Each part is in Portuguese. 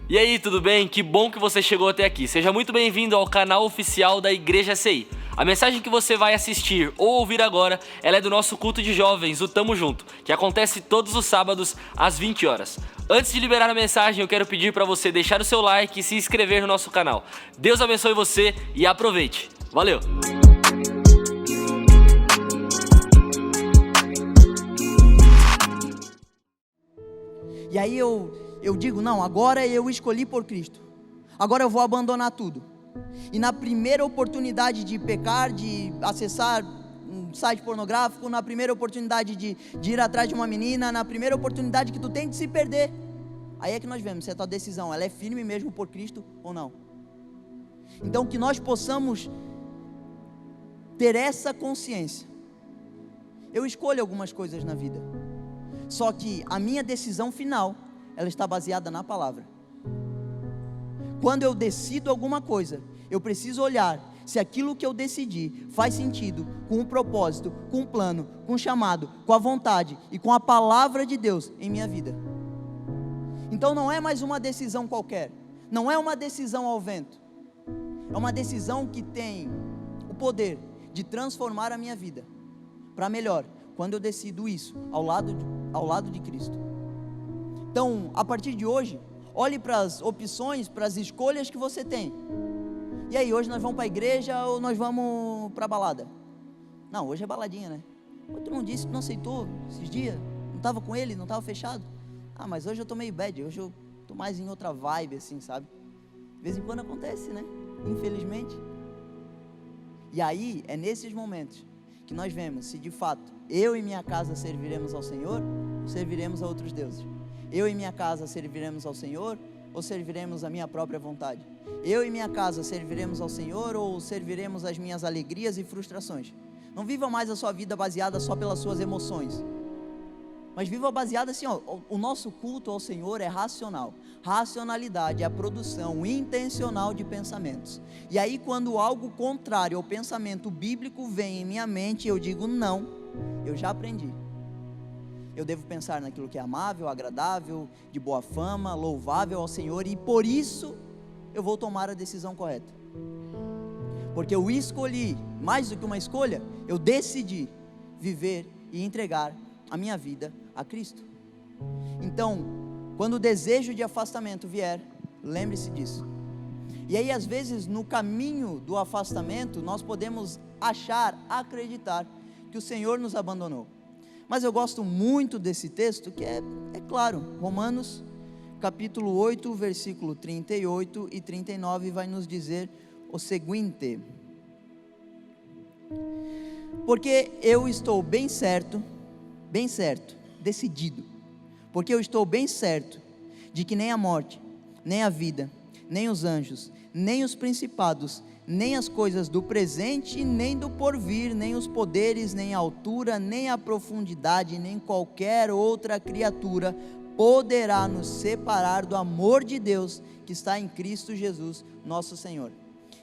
E aí, tudo bem? Que bom que você chegou até aqui. Seja muito bem-vindo ao canal oficial da Igreja CI. A mensagem que você vai assistir ou ouvir agora, ela é do nosso culto de jovens, o Tamo Junto, que acontece todos os sábados às 20 horas. Antes de liberar a mensagem, eu quero pedir para você deixar o seu like e se inscrever no nosso canal. Deus abençoe você e aproveite. Valeu! E aí eu digo, não, agora eu escolhi por Cristo, agora eu vou abandonar tudo. E na primeira oportunidade de pecar, de acessar um site pornográfico, na primeira oportunidade de ir atrás de uma menina, na primeira oportunidade que tu tem de se perder, aí é que nós vemos se a tua decisão, ela é firme mesmo por Cristo ou não. Então que nós possamos ter essa consciência. Eu escolho algumas coisas na vida, só que a minha decisão final, ela está baseada na palavra. Quando eu decido alguma coisa, eu preciso olhar se aquilo que eu decidi faz sentido com o propósito, com o plano, com o chamado, com a vontade e com a palavra de Deus em minha vida. Então não é mais uma decisão qualquer, não é uma decisão ao vento, é uma decisão que tem o poder de transformar a minha vida para melhor, quando eu decido isso ao lado de Cristo. Então, a partir de hoje, olhe para as opções, para as escolhas que você tem. E aí, hoje nós vamos para a igreja ou nós vamos para a balada? Não, hoje é baladinha, né? Tu não disse que não aceitou esses dias? Não estava com ele, não estava fechado? Ah, mas hoje eu estou meio bad, hoje eu estou mais em outra vibe, assim, sabe? De vez em quando acontece, né? Infelizmente. E aí, é nesses momentos que nós vemos se de fato eu e minha casa serviremos ao Senhor ou serviremos a outros deuses. Eu e minha casa serviremos ao Senhor ou serviremos a minha própria vontade? Eu e minha casa serviremos ao Senhor ou serviremos as minhas alegrias e frustrações? Não viva mais a sua vida baseada só pelas suas emoções, mas viva baseada assim, ó, o nosso culto ao Senhor é racional. Racionalidade é a produção intencional de pensamentos. E aí quando algo contrário ao pensamento bíblico vem em minha mente, eu digo não, eu já aprendi. Eu devo pensar naquilo que é amável, agradável, de boa fama, louvável ao Senhor, e por isso eu vou tomar a decisão correta. Porque eu escolhi, mais do que uma escolha, eu decidi viver e entregar a minha vida a Cristo. Então, quando o desejo de afastamento vier, lembre-se disso. E aí às vezes no caminho do afastamento, nós podemos acreditar que o Senhor nos abandonou. Mas eu gosto muito desse texto, que é claro, Romanos capítulo 8, versículo 38 e 39 vai nos dizer o seguinte: porque eu estou bem certo, decidido, porque eu estou bem certo de que nem a morte, nem a vida, nem os anjos, nem os principados, nem as coisas do presente, nem do porvir, nem os poderes, nem a altura, nem a profundidade, nem qualquer outra criatura poderá nos separar do amor de Deus que está em Cristo Jesus, nosso Senhor.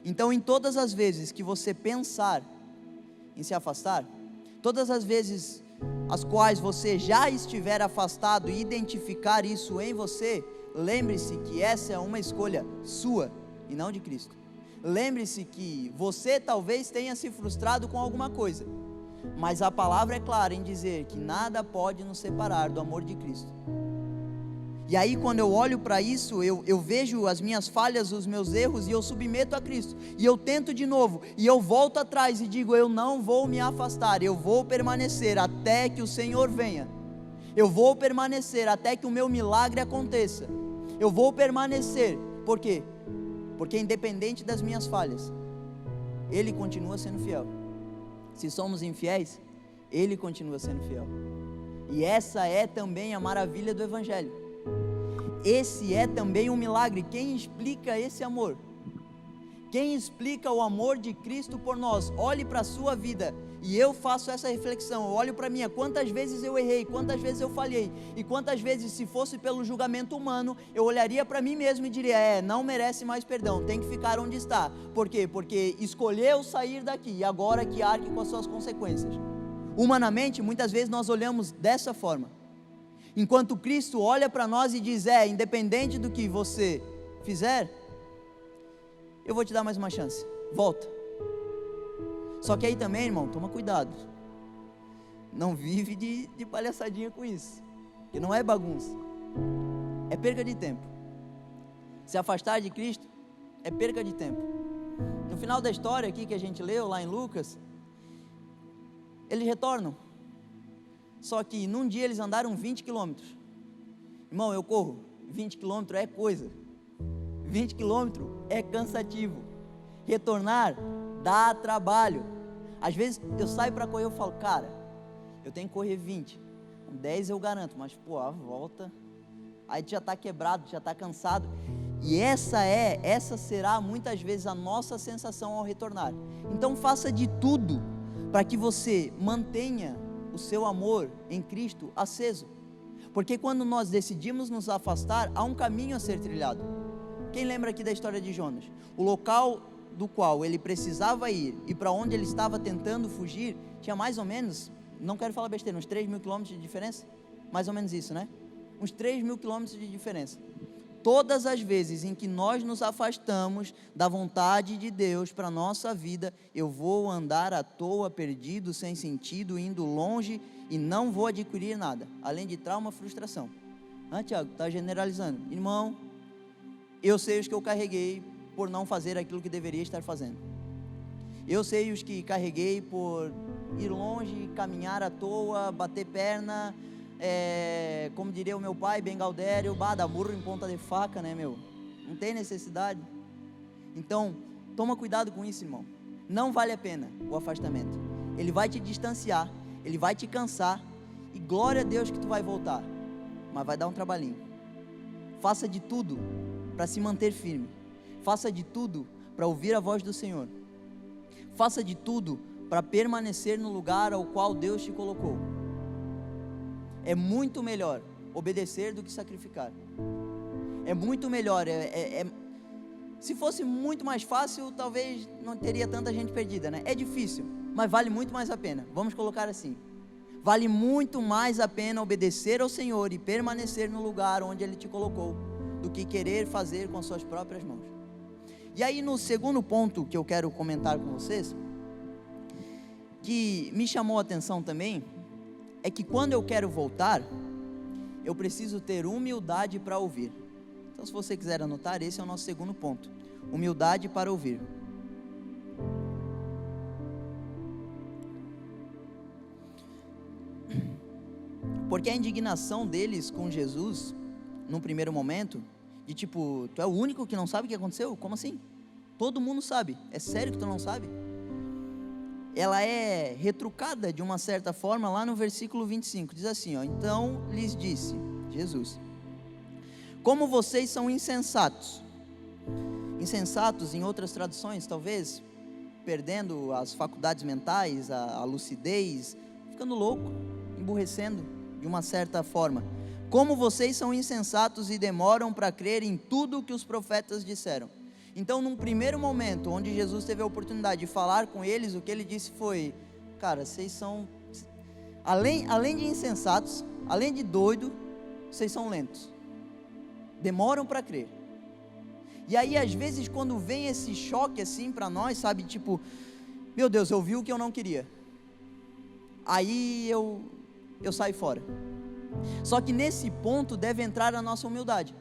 Então, em todas as vezes que você pensar em se afastar, todas as vezes as quais você já estiver afastado e identificar isso em você, lembre-se que essa é uma escolha sua e não de Cristo. Lembre-se que você talvez tenha se frustrado com alguma coisa, mas a palavra é clara em dizer que nada pode nos separar do amor de Cristo. E aí quando eu olho para isso, eu vejo as minhas falhas, os meus erros, e eu submeto a Cristo, e eu tento de novo, e eu volto atrás e digo, eu não vou me afastar, eu vou permanecer até que o Senhor venha, eu vou permanecer até que o meu milagre aconteça, eu vou permanecer. Por quê? Porque independente das minhas falhas, Ele continua sendo fiel. Se somos infiéis, Ele continua sendo fiel. E essa é também a maravilha do Evangelho. Esse é também um milagre. Quem explica esse amor? Quem explica o amor de Cristo por nós? Olhe para a sua vida, e eu faço essa reflexão, eu olho para a minha, quantas vezes eu errei, quantas vezes eu falhei, e quantas vezes, se fosse pelo julgamento humano, eu olharia para mim mesmo e diria, não merece mais perdão, tem que ficar onde está. Por quê? Porque escolheu sair daqui, e agora que arque com as suas consequências. Humanamente, muitas vezes nós olhamos dessa forma, enquanto Cristo olha para nós e diz, independente do que você fizer, eu vou te dar mais uma chance, volta. Só que aí também, irmão, toma cuidado, não vive de palhaçadinha com isso, que não é bagunça, é perca de tempo. Se afastar de Cristo é perca de tempo. No final da história aqui que a gente leu lá em Lucas, eles retornam, só que num dia eles andaram 20 quilômetros. Irmão, eu corro, 20 quilômetros é coisa, 20 quilômetros é cansativo, retornar dá trabalho. Às vezes eu saio para correr, eu falo, cara, eu tenho que correr 20, 10 eu garanto, mas pô, a volta, aí tu já está quebrado, já está cansado. E essa será muitas vezes a nossa sensação ao retornar. Então faça de tudo para que você mantenha o seu amor em Cristo aceso, porque quando nós decidimos nos afastar, há um caminho a ser trilhado. Quem lembra aqui da história de Jonas? O local do qual ele precisava ir e para onde ele estava tentando fugir, tinha mais ou menos, não quero falar besteira, uns 3.000 quilômetros de diferença, mais ou menos isso, né? Uns 3.000 quilômetros de diferença. Todas as vezes em que nós nos afastamos da vontade de Deus para a nossa vida, eu vou andar à toa, perdido, sem sentido, indo longe e não vou adquirir nada, além de trauma, frustração. Tiago, está generalizando. Irmão, eu sei os que eu carreguei por não fazer aquilo que deveria estar fazendo. Eu sei os que carreguei por ir longe, caminhar à toa, bater perna, como diria o meu pai, bem gaudério, dá burro em ponta de faca, né, meu? Não tem necessidade. Então, toma cuidado com isso, irmão. Não vale a pena o afastamento. Ele vai te distanciar, ele vai te cansar, e glória a Deus que tu vai voltar, mas vai dar um trabalhinho. Faça de tudo para se manter firme. Faça de tudo para ouvir a voz do Senhor. Faça de tudo para permanecer no lugar ao qual Deus te colocou. É muito melhor obedecer do que sacrificar. É muito melhor. Se fosse muito mais fácil, talvez não teria tanta gente perdida, né? É difícil, mas vale muito mais a pena. Vamos colocar assim: vale muito mais a pena obedecer ao Senhor e permanecer no lugar onde Ele te colocou, do que querer fazer com as suas próprias mãos. E aí, no segundo ponto que eu quero comentar com vocês, que me chamou a atenção também, é que quando eu quero voltar, eu preciso ter humildade para ouvir. Então, se você quiser anotar, esse é o nosso segundo ponto: humildade para ouvir. Porque a indignação deles com Jesus, num primeiro momento, de tipo, tu é o único que não sabe o que aconteceu? Como assim? Todo mundo sabe, é sério que tu não sabe? Ela é retrucada de uma certa forma lá no versículo 25, diz assim, então lhes disse Jesus, como vocês são insensatos. Insensatos em outras traduções, talvez perdendo as faculdades mentais, a lucidez, ficando louco, emburrecendo de uma certa forma. Como vocês são insensatos e demoram para crer em tudo o que os profetas disseram. Então, num primeiro momento, onde Jesus teve a oportunidade de falar com eles, o que ele disse foi, cara, vocês são, além de insensatos, além de doido, vocês são lentos, demoram para crer. E aí, às vezes, quando vem esse choque assim para nós, sabe, tipo, meu Deus, eu vi o que eu não queria, aí eu saio fora. Só que nesse ponto deve entrar a nossa humildade,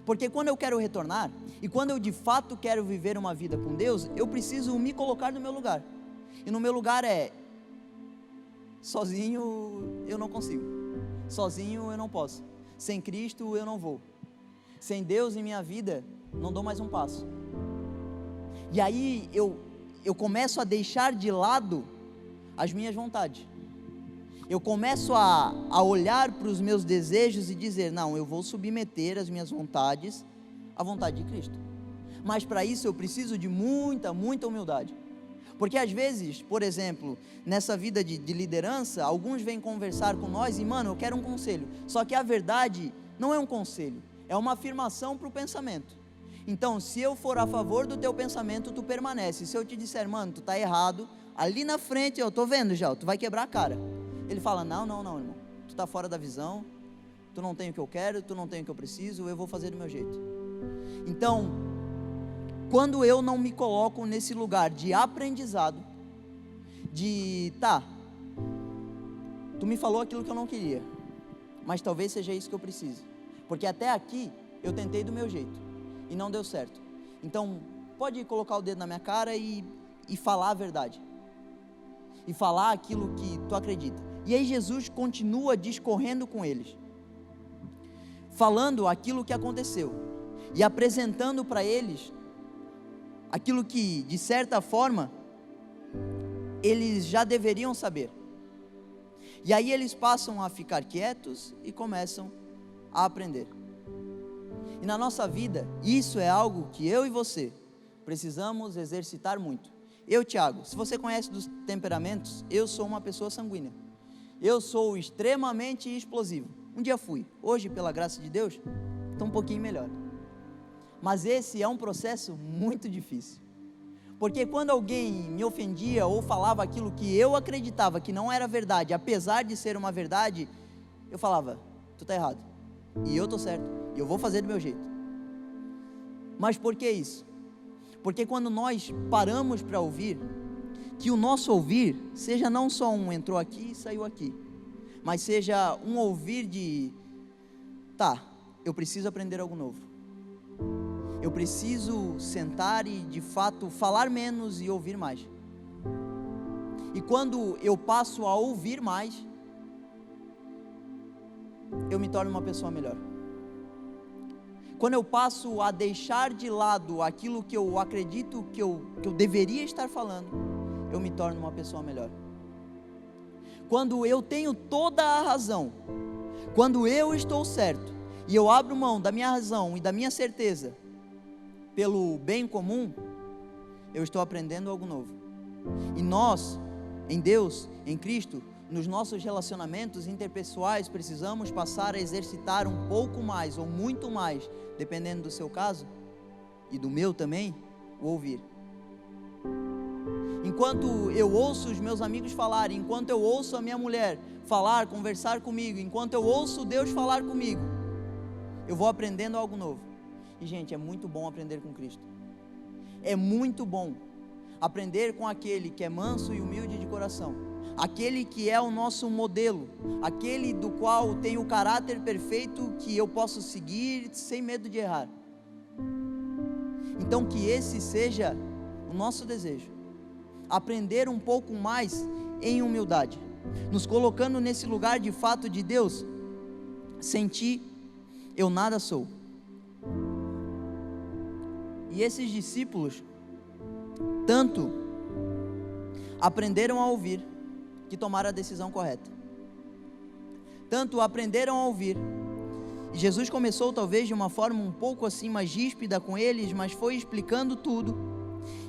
porque quando eu quero retornar, e quando eu de fato quero viver uma vida com Deus, eu preciso me colocar no meu lugar, e no meu lugar sozinho eu não consigo, sozinho eu não posso, sem Cristo eu não vou, sem Deus em minha vida, não dou mais um passo. E aí eu começo a deixar de lado as minhas vontades, eu começo a olhar para os meus desejos e dizer, não, eu vou submeter as minhas vontades à vontade de Cristo. Mas para isso eu preciso de muita humildade. Porque às vezes, por exemplo, nessa vida de liderança, alguns vêm conversar com nós e, mano, eu quero um conselho. Só que a verdade não é um conselho, é uma afirmação para o pensamento. Então, se eu for a favor do teu pensamento, tu permanece. Se eu te disser, mano, tu está errado, ali na frente, eu estou vendo já, tu vai quebrar a cara. Ele fala, não, irmão, tu está fora da visão, tu não tem o que eu quero, tu não tem o que eu preciso, eu vou fazer do meu jeito. Então, quando eu não me coloco nesse lugar de aprendizado, tu me falou aquilo que eu não queria, mas talvez seja isso que eu preciso, porque até aqui eu tentei do meu jeito e não deu certo. Então pode colocar o dedo na minha cara e falar a verdade, e falar aquilo que tu acredita. E aí Jesus continua discorrendo com eles, falando aquilo que aconteceu e apresentando para eles aquilo que, de certa forma, eles já deveriam saber. E aí eles passam a ficar quietos e começam a aprender. E na nossa vida, isso é algo que eu e você precisamos exercitar muito. Eu, Tiago, se você conhece dos temperamentos, eu sou uma pessoa sanguínea. Eu sou extremamente explosivo. Um dia fui, hoje, pela graça de Deus, estou um pouquinho melhor. Mas esse é um processo muito difícil. Porque quando alguém me ofendia ou falava aquilo que eu acreditava que não era verdade, apesar de ser uma verdade, eu falava, tu está errado, e eu estou certo, e eu vou fazer do meu jeito. Mas por que isso? Porque quando nós paramos para ouvir, que o nosso ouvir seja não só um entrou aqui e saiu aqui, mas seja um ouvir de, eu preciso aprender algo novo. Eu preciso sentar e de fato falar menos e ouvir mais. E quando eu passo a ouvir mais, eu me torno uma pessoa melhor. Quando eu passo a deixar de lado aquilo que eu acredito que eu deveria estar falando, eu me torno uma pessoa melhor. Quando eu tenho toda a razão, quando eu estou certo, e eu abro mão da minha razão e da minha certeza pelo bem comum, eu estou aprendendo algo novo. E nós, em Deus, em Cristo, nos nossos relacionamentos interpessoais, precisamos passar a exercitar um pouco mais ou muito mais, dependendo do seu caso e do meu também, o ouvir. Enquanto eu ouço os meus amigos falarem, enquanto eu ouço a minha mulher falar, conversar comigo, enquanto eu ouço Deus falar comigo, eu vou aprendendo algo novo. E gente, é muito bom aprender com Cristo. É muito bom aprender com aquele que é manso e humilde de coração, aquele que é o nosso modelo, aquele do qual tem o caráter perfeito que eu posso seguir sem medo de errar. Então que esse seja o nosso desejo, aprender um pouco mais em humildade, nos colocando nesse lugar de fato de Deus, sem ti eu nada sou. E esses discípulos tanto aprenderam a ouvir, que tomaram a decisão correta. Tanto aprenderam a ouvir, e Jesus começou talvez de uma forma um pouco assim mais ríspida com eles, mas foi explicando tudo.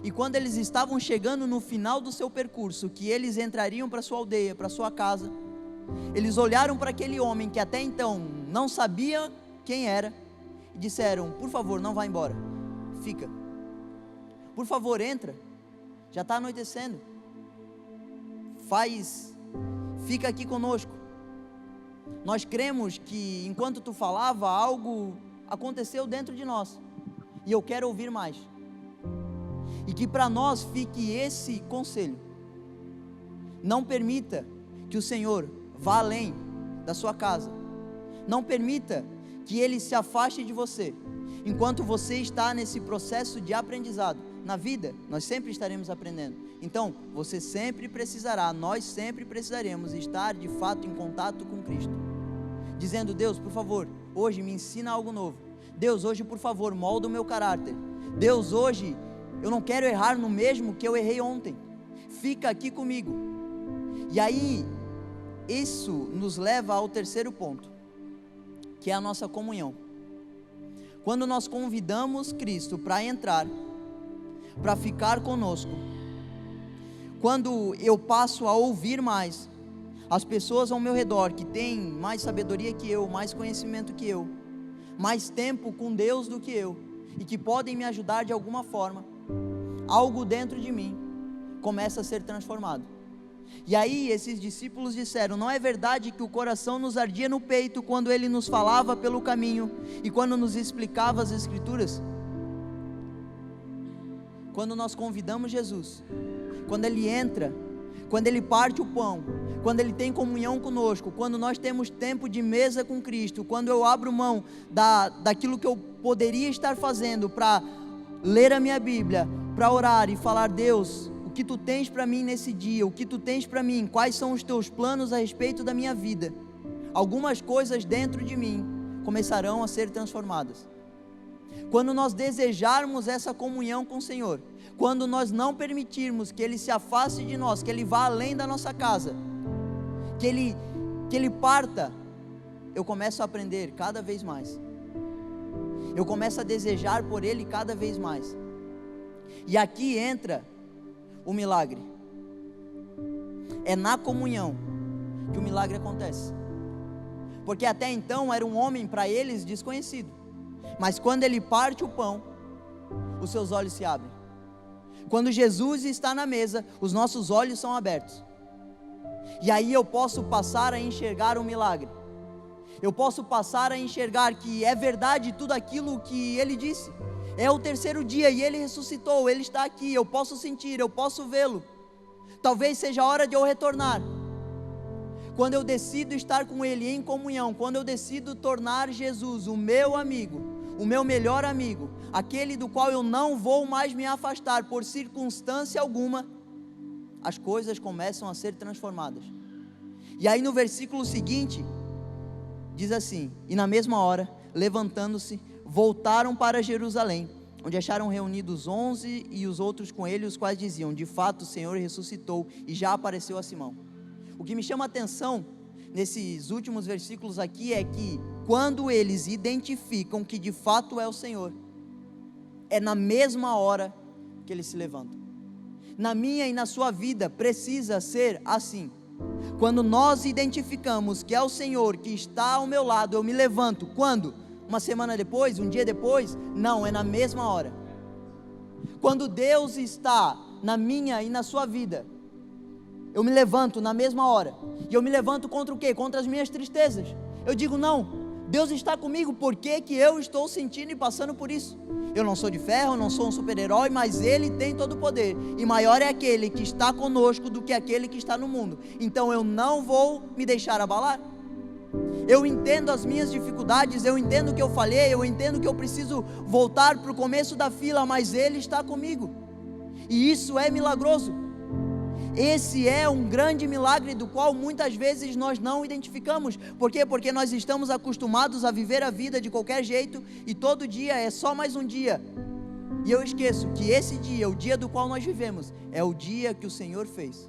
E quando eles estavam chegando no final do seu percurso, que eles entrariam para sua aldeia, para sua casa, eles olharam para aquele homem que até então não sabia quem era, e disseram, por favor, não vá embora, fica, por favor, entra, já está anoitecendo, fica aqui conosco. Nós cremos que enquanto tu falava, algo aconteceu dentro de nós, e eu quero ouvir mais. E que para nós fique esse conselho: não permita que o Senhor vá além da sua casa, não permita que Ele se afaste de você, enquanto você está nesse processo de aprendizado. Na vida, nós sempre estaremos aprendendo, então você sempre precisará, nós sempre precisaremos estar de fato em contato com Cristo, dizendo, Deus, por favor, hoje me ensina algo novo. Deus, hoje por favor, molda o meu caráter. Deus, hoje eu não quero errar no mesmo que eu errei ontem, fica aqui comigo. E aí, isso nos leva ao terceiro ponto, que é a nossa comunhão. Quando nós convidamos Cristo para entrar, para ficar conosco, quando eu passo a ouvir mais as pessoas ao meu redor, que têm mais sabedoria que eu, mais conhecimento que eu, mais tempo com Deus do que eu, e que podem me ajudar de alguma forma, algo dentro de mim começa a ser transformado. E aí esses discípulos disseram: não é verdade que o coração nos ardia no peito quando ele nos falava pelo caminho e quando nos explicava as Escrituras? Quando nós convidamos Jesus, quando ele entra, quando ele parte o pão, quando ele tem comunhão conosco, quando nós temos tempo de mesa com Cristo, quando eu abro mão daquilo que eu poderia estar fazendo para ler a minha Bíblia, para orar e falar: Deus, o que tu tens para mim nesse dia, o que tu tens para mim, quais são os teus planos a respeito da minha vida, algumas coisas dentro de mim começarão a ser transformadas. Quando nós desejarmos essa comunhão com o Senhor, quando nós não permitirmos que Ele se afaste de nós, que Ele vá além da nossa casa, que Ele parta, eu começo a aprender cada vez mais, eu começo a desejar por Ele cada vez mais, e aqui entra o milagre. É na comunhão que o milagre acontece, porque até então era um homem para eles desconhecido, mas quando ele parte o pão, os seus olhos se abrem. Quando Jesus está na mesa, os nossos olhos são abertos, e aí eu posso passar a enxergar o milagre. Eu posso passar a enxergar que é verdade tudo aquilo que Ele disse. É o terceiro dia e Ele ressuscitou, Ele está aqui, eu posso sentir, eu posso vê-lo. Talvez seja a hora de eu retornar. Quando eu decido estar com Ele em comunhão, quando eu decido tornar Jesus o meu amigo, o meu melhor amigo, aquele do qual eu não vou mais me afastar por circunstância alguma, as coisas começam a ser transformadas. E aí no versículo seguinte, diz assim: e na mesma hora, levantando-se, voltaram para Jerusalém, onde acharam reunidos 11 e os outros com ele, os quais diziam: de fato o Senhor ressuscitou e já apareceu a Simão. O que me chama a atenção nesses últimos versículos aqui é que quando eles identificam que de fato é o Senhor, é na mesma hora que eles se levantam. Na minha e na sua vida precisa ser assim. Quando nós identificamos que é o Senhor que está ao meu lado, eu me levanto. Quando? Uma semana depois? Um dia depois? Não, é na mesma hora. Quando Deus está na minha e na sua vida, eu me levanto na mesma hora. E eu me levanto contra o quê? Contra as minhas tristezas. Eu digo: não, Deus está comigo, por que que eu estou sentindo e passando por isso? Eu não sou de ferro, não sou um super-herói, mas Ele tem todo o poder, e maior é aquele que está conosco do que aquele que está no mundo. Então eu não vou me deixar abalar. Eu entendo as minhas dificuldades, eu entendo que eu falhei, eu entendo que eu preciso voltar para o começo da fila, mas Ele está comigo, e isso é milagroso. Esse é um grande milagre do qual muitas vezes nós não identificamos. Por quê? Porque nós estamos acostumados a viver a vida de qualquer jeito, e todo dia é só mais um dia, e eu esqueço que esse dia, o dia do qual nós vivemos, é o dia que o Senhor fez.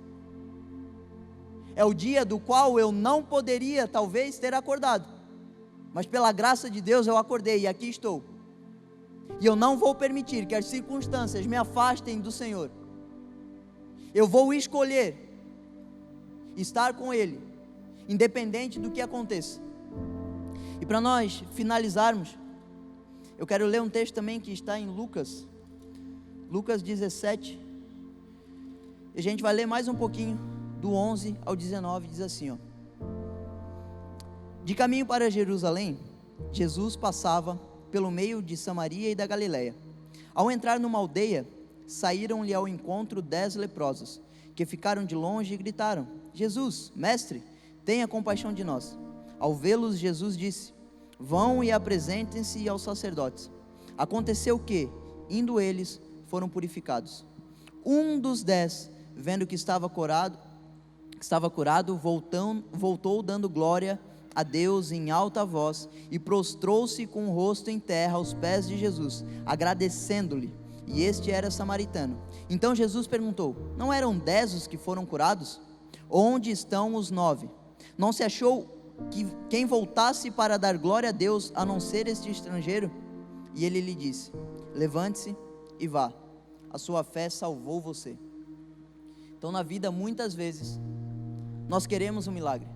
É o dia do qual eu não poderia talvez ter acordado, mas pela graça de Deus eu acordei e aqui estou. E eu não vou permitir que as circunstâncias me afastem do Senhor. Eu vou escolher estar com Ele, independente do que aconteça. E para nós finalizarmos, eu quero ler um texto também que está em Lucas 17, e a gente vai ler mais um pouquinho, do 11 ao 19, diz assim, ó: de caminho para Jerusalém, Jesus passava pelo meio de Samaria e da Galileia. Ao entrar numa aldeia, saíram-lhe ao encontro 10 leprosos, que ficaram de longe e gritaram: Jesus, mestre, tenha compaixão de nós. Ao vê-los, Jesus disse: vão e apresentem-se aos sacerdotes. Aconteceu que, indo eles, foram purificados. Um dos 10, vendo que estava curado, voltou dando glória a Deus em alta voz, e prostrou-se com o rosto em terra aos pés de Jesus, agradecendo-lhe. E este era samaritano. Então Jesus perguntou: não eram 10 os que foram curados? Onde estão os 9? Não se achou que quem voltasse para dar glória a Deus, a não ser este estrangeiro? E ele lhe disse: levante-se e vá, a sua fé salvou você. Então na vida muitas vezes nós queremos um milagre,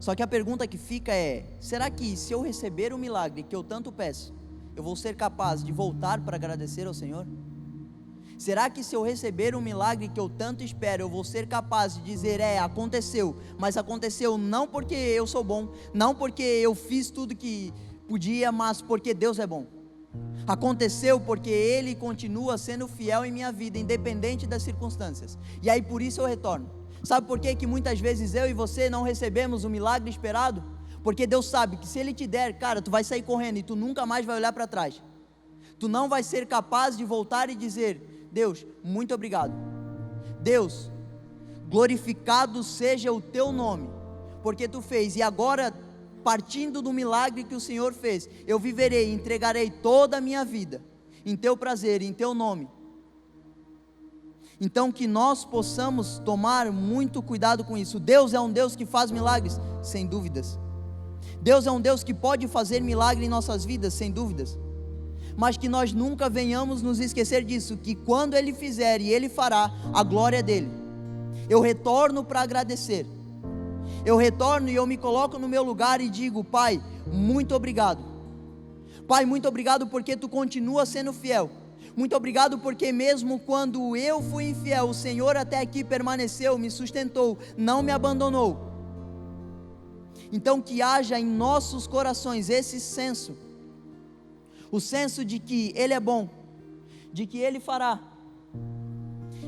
só que a pergunta que fica é: será que se eu receber o milagre que eu tanto peço, eu vou ser capaz de voltar para agradecer ao Senhor? Será que se eu receber um milagre que eu tanto espero, eu vou ser capaz de dizer, aconteceu, mas aconteceu não porque eu sou bom, não porque eu fiz tudo que podia, mas porque Deus é bom. Aconteceu porque Ele continua sendo fiel em minha vida, independente das circunstâncias. E aí por isso eu retorno. Sabe por que muitas vezes eu e você não recebemos o milagre esperado? Porque Deus sabe que se Ele te der, cara, tu vai sair correndo e tu nunca mais vai olhar para trás. Tu não vai ser capaz de voltar e dizer, Deus, muito obrigado. Deus, glorificado seja o teu nome, porque tu fez. E agora, partindo do milagre que o Senhor fez, eu viverei, entregarei toda a minha vida em teu prazer, em teu nome. Então que nós possamos tomar muito cuidado com isso. Deus é um Deus que faz milagres, sem dúvidas. Deus é um Deus que pode fazer milagre em nossas vidas, sem dúvidas. Mas que nós nunca venhamos nos esquecer disso, que quando Ele fizer e Ele fará, a glória é dEle. Eu retorno para agradecer. Eu retorno e eu me coloco no meu lugar e digo, Pai, muito obrigado. Pai, muito obrigado porque Tu continua sendo fiel. Muito obrigado porque mesmo quando eu fui infiel, o Senhor até aqui permaneceu, me sustentou, não me abandonou. Então que haja em nossos corações esse senso, o senso de que Ele é bom, de que Ele fará,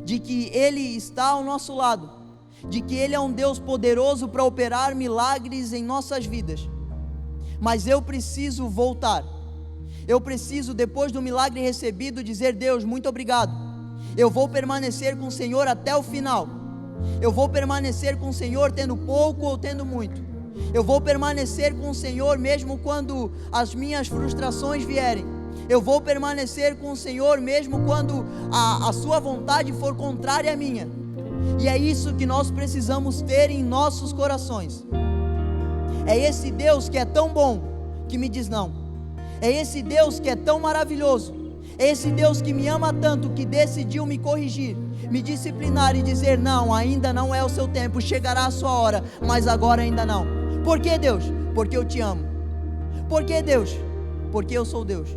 de que Ele está ao nosso lado, de que Ele é um Deus poderoso para operar milagres em nossas vidas. Mas eu preciso voltar, eu preciso, depois do milagre recebido, dizer, Deus, muito obrigado. Eu vou permanecer com o Senhor até o final. Eu vou permanecer com o Senhor tendo pouco ou tendo muito. Eu vou permanecer com o Senhor mesmo quando as minhas frustrações vierem. Eu vou permanecer com o Senhor mesmo quando a sua vontade for contrária à minha. E é isso que nós precisamos ter em nossos corações. É esse Deus que é tão bom que me diz não. É esse Deus que é tão maravilhoso. É esse Deus que me ama tanto que decidiu me corrigir, me disciplinar e dizer, não, ainda não é o seu tempo, chegará a sua hora, mas agora ainda não. Por que, Deus? Porque eu te amo. Por que, Deus? Porque eu sou Deus.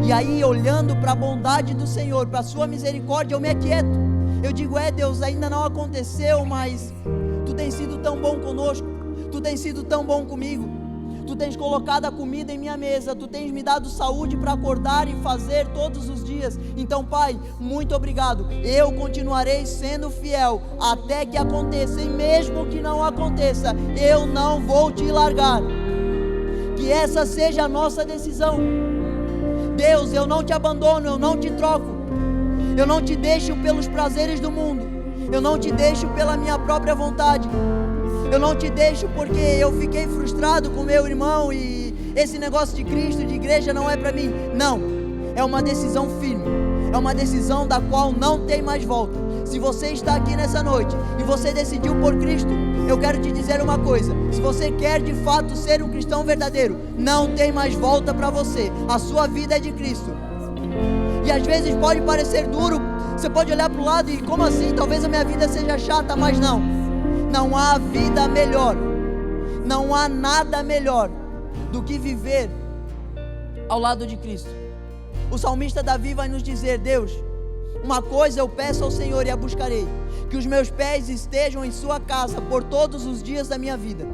E aí, olhando para a bondade do Senhor, para a sua misericórdia, eu me aquieto. Eu digo, Deus, ainda não aconteceu, mas Tu tens sido tão bom conosco, Tu tens sido tão bom comigo. Tu tens colocado a comida em minha mesa, Tu tens me dado saúde para acordar e fazer todos os dias. Então, Pai, muito obrigado. Eu continuarei sendo fiel até que aconteça, e mesmo que não aconteça, eu não vou Te largar. Que essa seja a nossa decisão. Deus, eu não Te abandono, eu não Te troco. Eu não Te deixo pelos prazeres do mundo. Eu não Te deixo pela minha própria vontade. Eu não Te deixo porque eu fiquei frustrado com meu irmão e esse negócio de Cristo, de igreja não é para mim. Não, é uma decisão firme, é uma decisão da qual não tem mais volta. Se você está aqui nessa noite e você decidiu por Cristo, eu quero te dizer uma coisa: se você quer de fato ser um cristão verdadeiro, não tem mais volta para você. A sua vida é de Cristo. E às vezes pode parecer duro, você pode olhar para o lado e como assim? Talvez a minha vida seja chata, mas não. Não há vida melhor, não há nada melhor do que viver ao lado de Cristo. O salmista Davi vai nos dizer, Deus, uma coisa eu peço ao Senhor e a buscarei, que os meus pés estejam em sua casa por todos os dias da minha vida.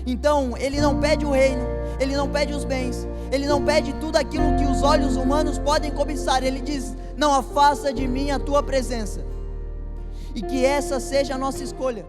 Então, ele não pede o reino, ele não pede os bens, ele não pede tudo aquilo que os olhos humanos podem cobiçar. Ele diz, não afasta de mim a tua presença. E que essa seja a nossa escolha.